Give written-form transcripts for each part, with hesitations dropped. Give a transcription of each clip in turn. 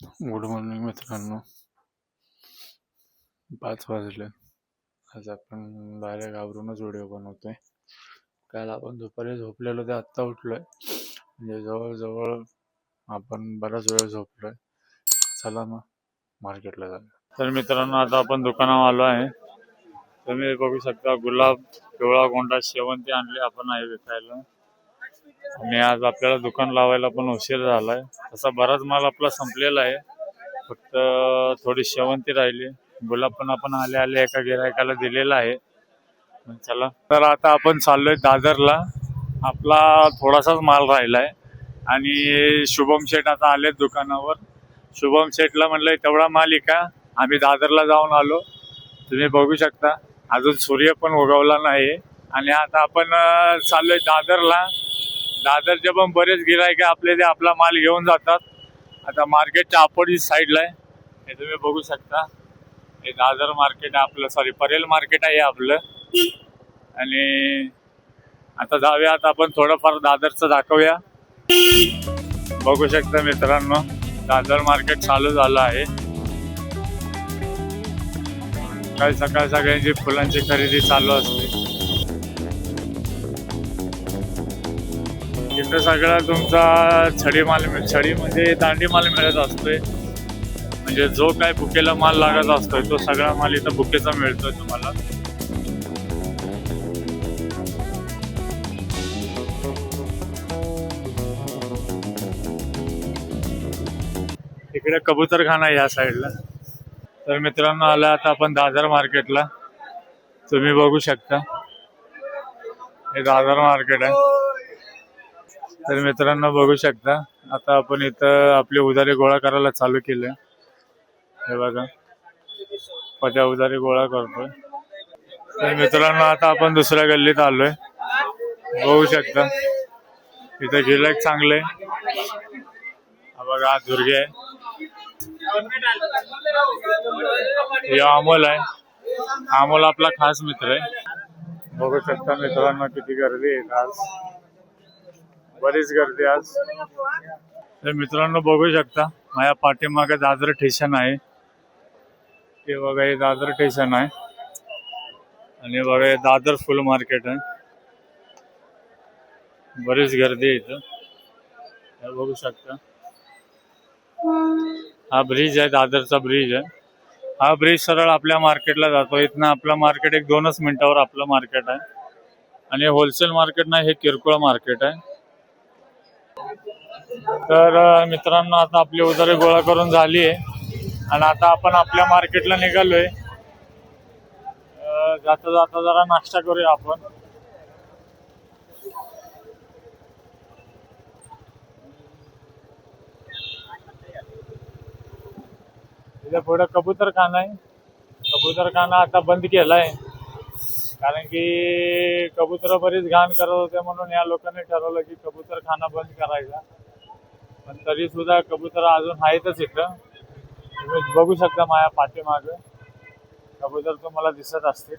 Good morning मित्रांनो. 5 वाजले. आज आपण डायरेक्ट आवरूनच व्हिडिओ बनवतोय. काल आपण दुपारी झोपलेलो ते आत्ता उठलोय, म्हणजे जवळजवळ आपण बराच वेळ झोपलोय. चला मग मार्केटला जाऊया. तर मित्रांनो, आता आपण दुकानावर आलो आहे. तुम्ही बघू शकता, गुलाब, पिवळा गोंडा, शेवंती आणली आपण आहे विकायला. आणि आज आपल्याला दुकान लावायला पण उशीर झालाय. तसा बराच माल आपला संपलेला आहे, फक्त थोडी शेवंती राहिली. गुलाब पण आपण आले आले एका गिरायकाला दिलेला आहे. चला, तर आता आपण चाललोय दादरला. आपला थोडासाच माल राहिलाय आणि शुभम शेठ आता आले दुकानावर. शुभम शेठला म्हणलंय तेवढा माल का आम्ही दादरला जाऊन आलो. तुम्ही बघू शकता, अजून सूर्य पण उगवला नाही आणि आता आपण चाललोय दादरला. दादरचे पण बरेच गिरायक आपले ते आपला माल घेऊन जातात. आता मार्केटच्या अपोजिट साईडला आहे, हे तुम्ही बघू शकता. हे दादर मार्केट आहे आपलं, सॉरी परेल मार्केट आहे आपलं. आणि आता जाऊयात आपण, थोडंफार दादरचं दाखवूया. बघू शकता मित्रांनो, दादर मार्केट चालू झालं आहे. सकाळी सकाळ सगळ्यांची फुलांची खरेदी चालू असते. इथं सगळा तुमचा छडी म्हणजे दांडी माल मिळत असतोय. म्हणजे जो काय बुकेला माल लागत असतोय तो सगळा माल इथं बुकेचा मिळतोय तुम्हाला. इकडे कबूतरखाना या साईडला. तर मित्रांनो, आला आता आपण दादर मार्केटला. तुम्ही बघू शकता, हे दादर मार्केट आहे. तर मित्रांनो बघू शकता, आता आपण इथं आपले उधारी गोळा करायला चालू केले. हे बघा, पत्या उधारी गोळा करतोय. तर मित्रांनो, आता आपण दुसऱ्या गल्लीत आलोय. बघू शकता, इथं गिराईक चांगले. हा बघा, हा दुर्गे आहे, हे अमोल आहे. अमोल आपला खास मित्र आहे. बघू शकता मित्रांनो, किती गर्दी आहे आज, बरीच गर्दी आज. तर मित्रांनो बघू शकता, माझ्या पाठीमागे दादर स्टेशन आहे. हे बघा, हे दादर स्टेशन आहे आणि बघा हे दादर फुल मार्केट आहे. बरीच गर्दी आहे इथं, हे बघू शकता. हा ब्रिज आहे, दादरचा ब्रिज आहे. हा ब्रिज सरळ आपल्या मार्केटला जातो. इथनं आपलं मार्केट एक 2च मिनिटावर आपलं मार्केट आहे. आणि होलसेल मार्केट नाही, हे किरकोळ मार्केट आहे. तर मित्रांनो, आता आपली उधारी गोळा करून झाली आहे आणि आता आपण आपल्या मार्केटला निघालोय. जाता जाता जरा नाश्ता करूया आपण. तिथे पुढे कबूतरखाना आहे. कबूतरखाना आता बंद केलाय, कारण की कबूतर बरीच घाण करत होते, म्हणून या लोकांनी ठरवलं की कबूतरखाना बंद करायचा. पण तरी सुद्धा कबूतर अजून आहेतच इथं. तुम्ही बघू शकता माझ्या पाठीमाग कबूतर तुम्हाला दिसत असतील.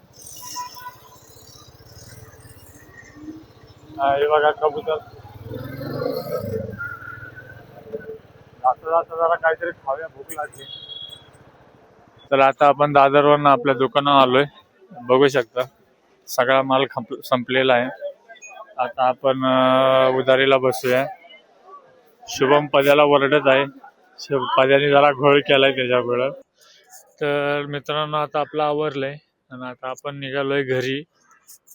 हे बघा कबूतर. जाता जाता जरा काहीतरी खाऊया, भूक लागली. तर आता आपण दादरवरून आपल्या दुकानावर आलोय. बघू शकता, सगळा माल संपलेला आहे. आता आपण उधारीला बसूया. शुभम पद्याला ओरडत आहे, पद्याने जरा घोळ केलाय त्याच्याकडं. तर मित्रांनो, आता आपलं आवरलंय आणि आता आपण निघालोय घरी.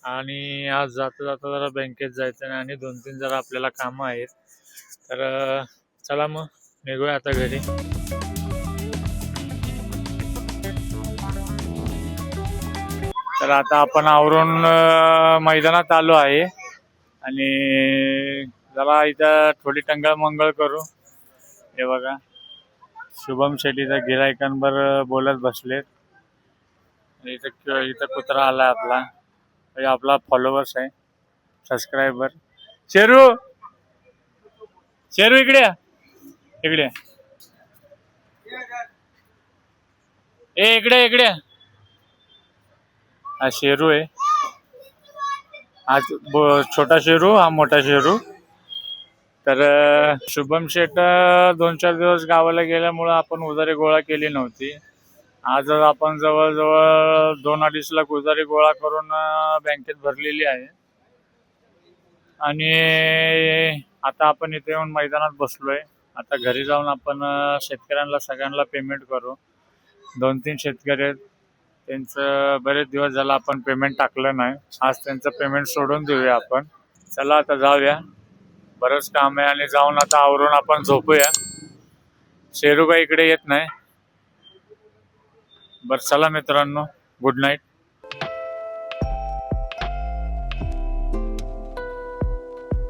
आणि आज जाता जाता जरा बँकेत जायचं आणि 2-3 जरा आपल्याला कामं आहेत. तर चला मग निघूया आता घरी. तर आता आपण आवरून मैदानात आलो आहे आणि जरा इथं थोडी टंगळ मंगळ करू. हे बघा, शुभम शेट्टीच्या गिरायकांवर बोलत बसलेत. इथं कुत्रा आला आपला, म्हणजे आपला फॉलोअर्स आहे, सबस्क्रायबर. शेरू, शेरू इकडे इकडे इकडे इकडे. हा शेरू आहे, हा छोटा शेरू, हा मोठा शेरू. तर शुभम शेठ 2-4 दिवस गावाला गेल्यामुळं आपण उधारी गोळा केली नव्हती. आज आपण जवळजवळ 2-2.5 लाख उधारी गोळा करून बँकेत भरलेली आहे. आणि आता आपण इथे येऊन मैदानात बसलोय. आता घरी जाऊन आपण शेतकऱ्यांना सगळ्यांना पेमेंट करू. 2-3 शेतकरी आहेत, त्यांचं बरेच दिवस झालं आपण पेमेंट टाकलं नाही. आज त्यांचं पेमेंट सोडून देऊया आपण. चला आता जाऊया, बरंच काम आहे. आणि जाऊन आता आवरून आपण झोपूया. शेरू काही इकडे येत नाही. बरं चला मित्रांनो, गुड नाईट.